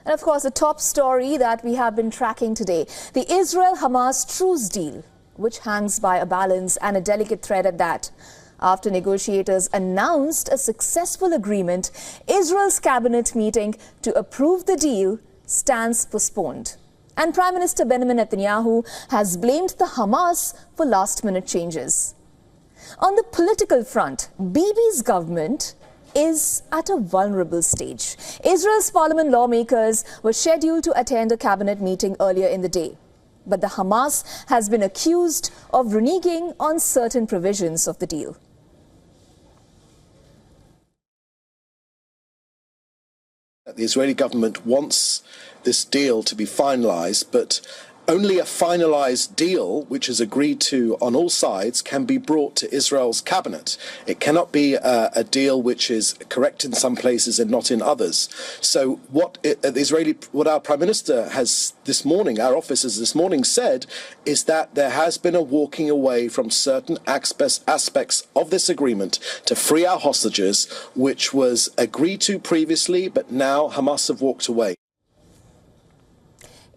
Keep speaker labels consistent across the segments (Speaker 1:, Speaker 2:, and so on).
Speaker 1: And of course, the top story that we have been tracking today, the Israel-Hamas Truce deal, which hangs by a balance and a delicate thread at that. After negotiators announced a successful agreement, Israel's cabinet meeting to approve the deal stands postponed. And Prime Minister Benjamin Netanyahu has blamed the Hamas for last-minute changes. On the political front, Bibi's government is at a vulnerable stage. Israel's parliament lawmakers were scheduled to attend a cabinet meeting earlier in the day. But the Hamas has been accused of reneging on certain provisions of the deal.
Speaker 2: The Israeli government wants this deal to be finalized, but only a finalized deal, which is agreed to on all sides, can be brought to Israel's cabinet. It cannot be a deal which is correct in some places and not in others. So what our Prime Minister has this morning, our office has this morning said, is that there has been a walking away from certain aspects of this agreement to free our hostages, which was agreed to previously, but now Hamas have walked away.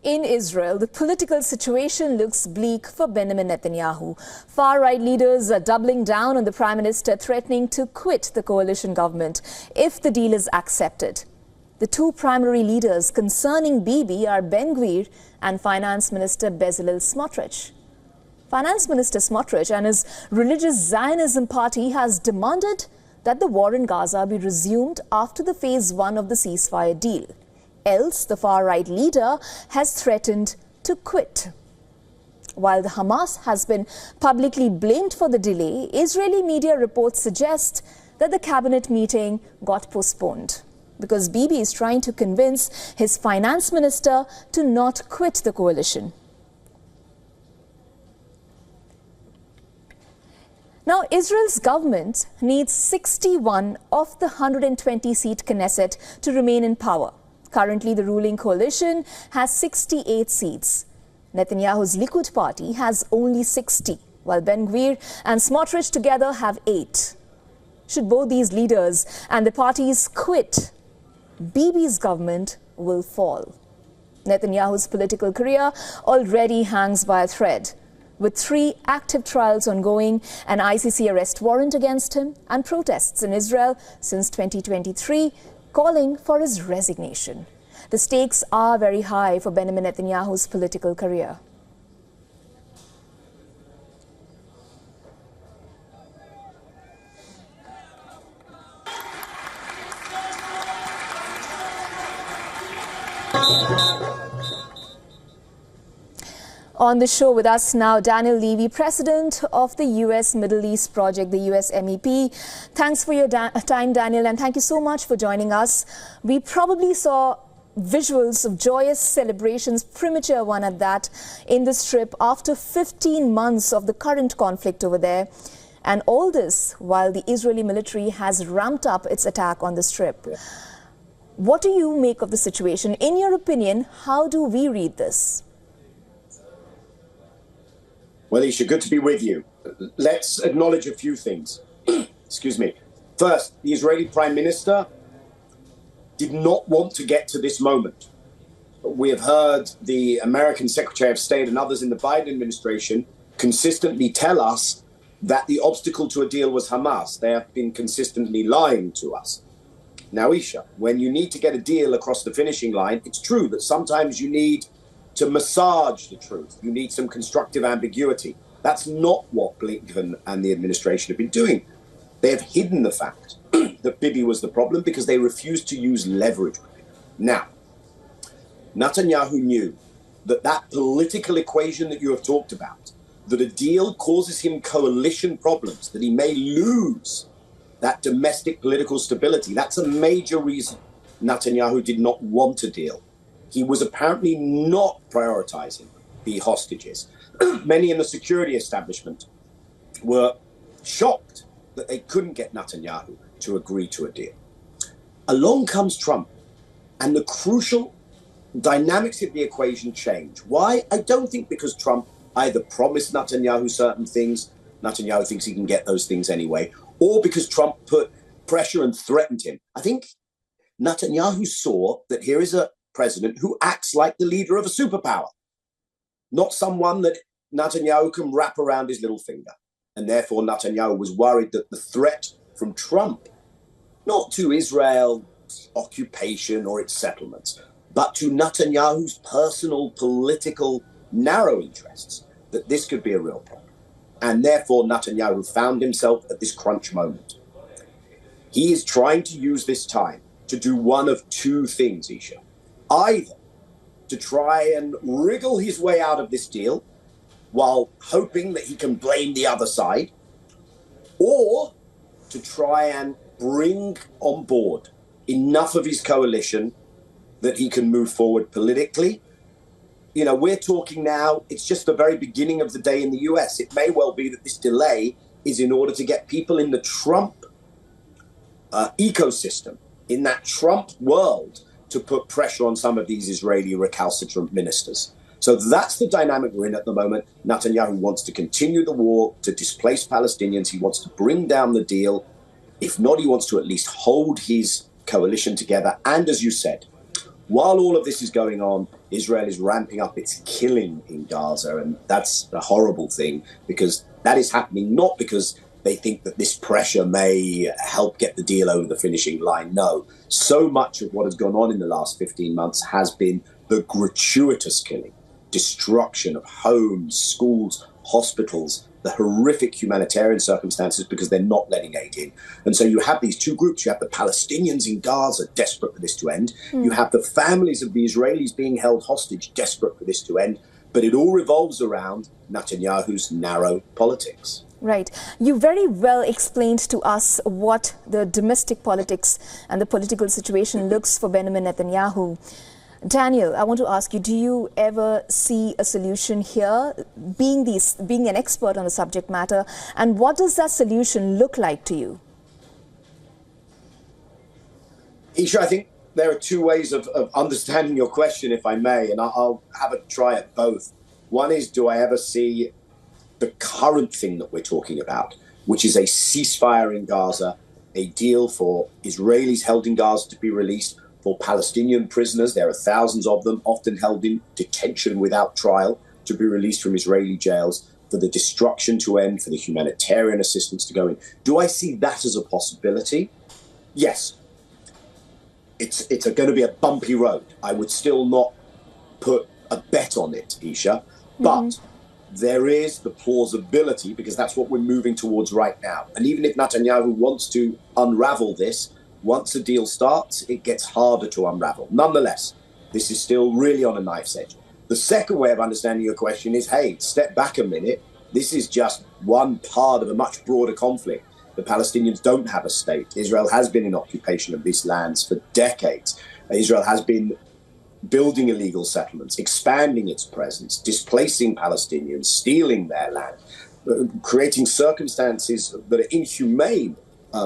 Speaker 1: In Israel, the political situation looks bleak for Benjamin Netanyahu. Far-right leaders are doubling down on the Prime Minister, threatening to quit the coalition government if the deal is accepted. The two primary leaders concerning Bibi are Ben-Gvir and Finance Minister Bezalel Smotrich. Finance Minister Smotrich and his religious Zionism party has demanded that the war in Gaza be resumed after the phase 1 of the ceasefire deal. Else, the far-right leader has threatened to quit. While the Hamas has been publicly blamed for the delay, Israeli media reports suggest that the cabinet meeting got postponed because Bibi is trying to convince his finance minister to not quit the coalition. Now, Israel's government needs 61 of the 120-seat Knesset to remain in power. Currently, the ruling coalition has 68 seats. Netanyahu's Likud party has only 60, while Ben-Gvir and Smotrich together have 8. Should both these leaders and the parties quit, Bibi's government will fall. Netanyahu's political career already hangs by a thread, with 3 active trials ongoing, an ICC arrest warrant against him, and protests in Israel since 2023 calling for his resignation. The stakes are very high for Benjamin Netanyahu's political career. On the show with us now, Daniel Levy, president of the U.S. Middle East Project, the U.S. MEP. Thanks for your time, Daniel, and thank you so much for joining us. We probably saw visuals of joyous celebrations, premature one at that, in the Strip after 15 months of the current conflict over there. And all this while the Israeli military has ramped up its attack on the Strip. What do you make of the situation? In your opinion, how do we read this?
Speaker 3: Well, Isha, good to be with you. Let's acknowledge a few things. Excuse me. First, the Israeli Prime Minister did not want to get to this moment. We have heard the American Secretary of State and others in the Biden administration consistently tell us that the obstacle to a deal was Hamas. They have been consistently lying to us. Now, Isha, when you need to get a deal across the finishing line, it's true that sometimes you need to massage the truth. You need some constructive ambiguity. That's not what Blinken and the administration have been doing. They have hidden the fact that Bibi was the problem because they refused to use leverage with him. Now, Netanyahu knew that that political equation that you have talked about, that a deal causes him coalition problems, that he may lose that domestic political stability. That's a major reason Netanyahu did not want a deal. He was apparently not prioritizing the hostages. Many in the security establishment were shocked that they couldn't get Netanyahu to agree to a deal. Along comes Trump, and the crucial dynamics of the equation change. Why? I don't think because Trump either promised Netanyahu certain things, Netanyahu thinks he can get those things anyway, or because Trump put pressure and threatened him. I think Netanyahu saw that here is a president who acts like the leader of a superpower, not someone that Netanyahu can wrap around his little finger. And therefore, Netanyahu was worried that the threat from Trump, not to Israel's occupation or its settlements, but to Netanyahu's personal political narrow interests, that this could be a real problem. And therefore, Netanyahu found himself at this crunch moment. He is trying to use this time to do one of two things, Isha. Either to try and wriggle his way out of this deal while hoping that he can blame the other side, or to try and bring on board enough of his coalition that he can move forward politically. You know, we're talking now, it's just the very beginning of the day in the US. It may well be that this delay is in order to get people in the Trump ecosystem, in that Trump world, to put pressure on some of these Israeli recalcitrant ministers. So that's the dynamic we're in at the moment. Netanyahu wants to continue the war, to displace Palestinians. He wants to bring down the deal. If not, he wants to at least hold his coalition together. And as you said, while all of this is going on, Israel is ramping up its killing in Gaza. And that's a horrible thing, because that is happening not because they think that this pressure may help get the deal over the finishing line. No, so much of what has gone on in the last 15 months has been the gratuitous killing, destruction of homes, schools, hospitals, the horrific humanitarian circumstances because they're not letting aid in. And so you have these two groups. You have the Palestinians in Gaza desperate for this to end. You have the families of the Israelis being held hostage desperate for this to end. But it all revolves around Netanyahu's narrow politics.
Speaker 1: Right. You very well explained to us what the domestic politics and the political situation looks for Benjamin Netanyahu. Daniel, I want to ask you, do you ever see a solution here, being an expert on the subject matter, and what does that solution look like to you?
Speaker 3: Isha, I think there are two ways of understanding your question, if I may, and I'll have a try at both. One is, do I ever see the current thing that we're talking about, which is a ceasefire in Gaza, a deal for Israelis held in Gaza to be released, for Palestinian prisoners, there are thousands of them, often held in detention without trial, to be released from Israeli jails, for the destruction to end, for the humanitarian assistance to go in. Do I see that as a possibility? Yes. It's going to be a bumpy road. I would still not put a bet on it, Isha, but there is the plausibility, because that's what we're moving towards right now. And even if Netanyahu wants to unravel this, once a deal starts, it gets harder to unravel. Nonetheless, this is still really on a knife's edge. The second way of understanding your question is, hey, step back a minute. This is just one part of a much broader conflict. The Palestinians don't have a state. Israel has been in occupation of these lands for decades. Israel has been building illegal settlements, expanding its presence, displacing Palestinians, stealing their land, creating circumstances that are inhumane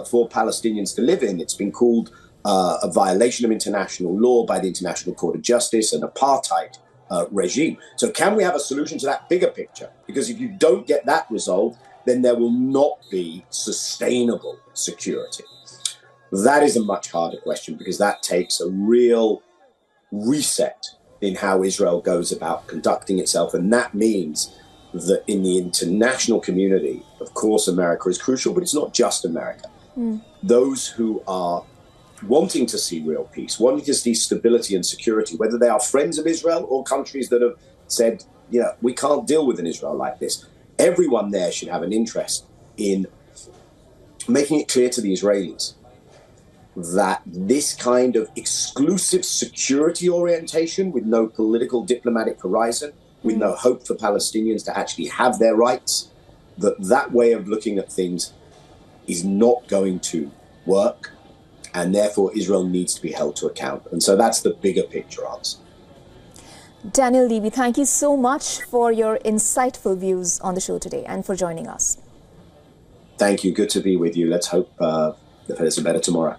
Speaker 3: for Palestinians to live in. It's been called a violation of international law by the International Court of Justice, an apartheid regime. So can we have a solution to that bigger picture? Because if you don't get that resolved, then there will not be sustainable security. That is a much harder question, because that takes a real reset in how Israel goes about conducting itself. And that means that in the international community, of course, America is crucial, but it's not just America. Those who are wanting to see real peace, wanting to see stability and security, whether they are friends of Israel or countries that have said, you know, we can't deal with an Israel like this. Everyone there should have an interest in making it clear to the Israelis that this kind of exclusive security orientation with no political diplomatic horizon, with no hope for Palestinians to actually have their rights, that way of looking at things is not going to work, and therefore Israel needs to be held to account. And so that's the bigger picture answer.
Speaker 1: Daniel Levy, thank you so much for your insightful views on the show today and for joining us.
Speaker 3: Thank you. Good to be with you. Let's hope that there's a better tomorrow.